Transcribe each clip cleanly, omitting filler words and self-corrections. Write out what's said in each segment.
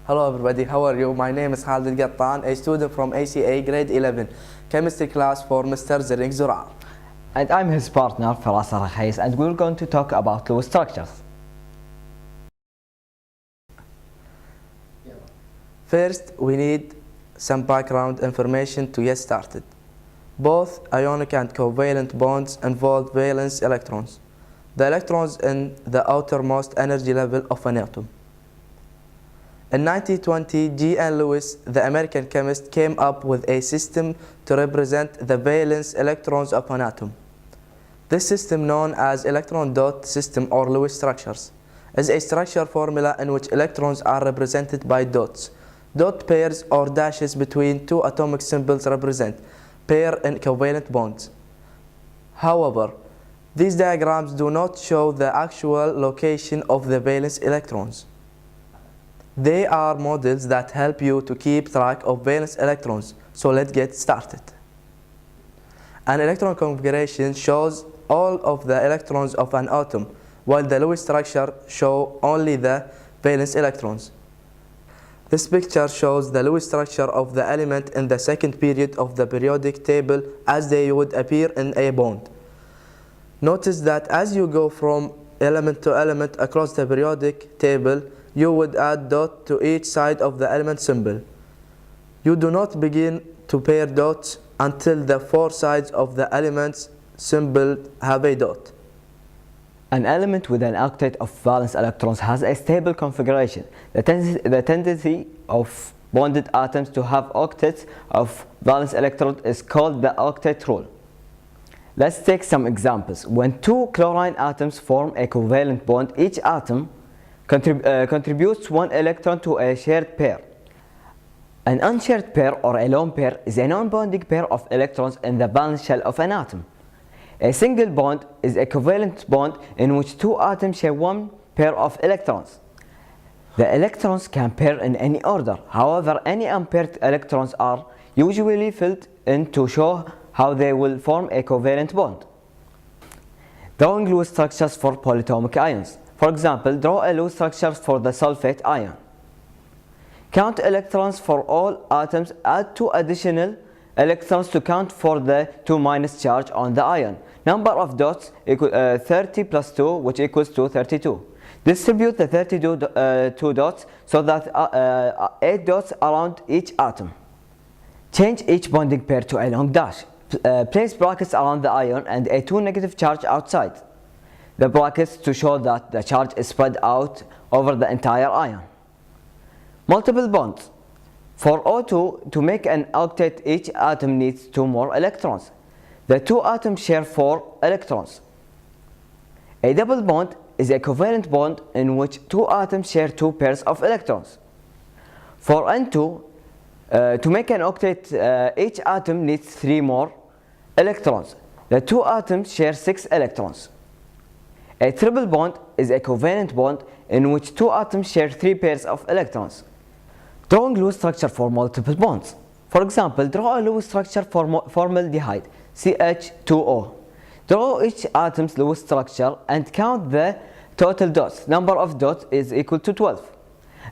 Hello everybody, how are you? My name is Khalid Qattan, a student from ACA grade 11, chemistry class for Mr. Zering Zura. And I'm his partner, Firas Al Rakhayes, and we're going to talk about Lewis structures. First, we need some background information to get started. Both ionic and covalent bonds involve valence electrons, the electrons in the outermost energy level of an atom. In 1920, G.N. Lewis, the American chemist, came up with a system to represent the valence electrons of an atom. This system, known as electron dot system or Lewis structures, is a structure formula in which electrons are represented by dots. Dot pairs or dashes between two atomic symbols represent pair in covalent bonds. However, these diagrams do not show the actual location of the valence electrons. They are models that help you to keep track of valence electrons. So let's get started. An electron configuration shows all of the electrons of an atom, while the Lewis structure shows only the valence electrons. This picture shows the Lewis structure of the element in the second period of the periodic table as they would appear in a bond. Notice that as you go from element to element across the periodic table, you would add dot to each side of the element symbol. You do not begin to pair dots until the four sides of the element's symbol have a dot. An element with an octet of valence electrons has a stable configuration. The tendency of bonded atoms to have octets of valence electrons is called the octet rule. Let's take some examples. When two chlorine atoms form a covalent bond, each atom contributes one electron to a shared pair. An unshared pair or a lone pair is a non-bonding pair of electrons in the valence shell of an atom. A single bond is a covalent bond in which two atoms share one pair of electrons. The electrons can pair in any order. However, any unpaired electrons are usually filled in to show how they will form a covalent bond. Drawing Lewis structures for polyatomic ions. For example, draw a Lewis structure for the sulfate ion. Count electrons for all atoms, add two additional electrons to count for the 2- charge on the ion. Number of dots equal 30 plus 2, which equals to 32. Distribute the 32 dots so that 8 dots around each atom. Change each bonding pair to a long dash. Place brackets around the ion and a 2 negative charge outside the brackets to show that the charge is spread out over the entire ion. Multiple bonds. For O2 to make an octet, each atom needs 2 more electrons. The 2 atoms share 4 electrons. A double bond is a covalent bond in which 2 atoms share 2 pairs of electrons. For N2, to make an octet, each atom needs 3 more electrons. The 2 atoms share 6 electrons. A triple bond is a covalent bond in which 2 atoms share 3 pairs of electrons. Drawing Lewis structure for multiple bonds. For example, draw a Lewis structure for formaldehyde, CH2O. Draw each atom's Lewis structure and count the total dots. Number of dots is equal to 12.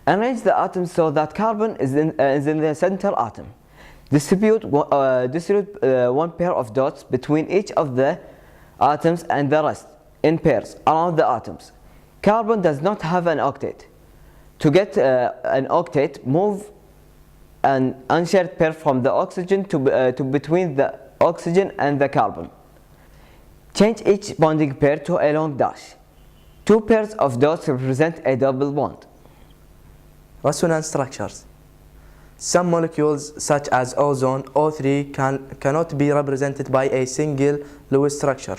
Arrange the atoms so that carbon is in the center atom. Distribute one pair of dots between each of the atoms and the rest in pairs around the atoms. Carbon does not have an octet. To get an octet, move an unshared pair from the oxygen to between the oxygen and the carbon. Change each bonding pair to a long dash. 2 pairs of dots represent a double bond. Resonance structures. Some molecules, such as ozone, O3, cannot be represented by a single Lewis structure.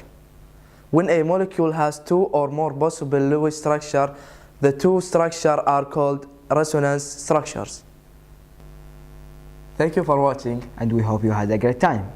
When a molecule has 2 or more possible Lewis structures, the 2 structures are called resonance structures. Thank you for watching, And we hope you had a great time.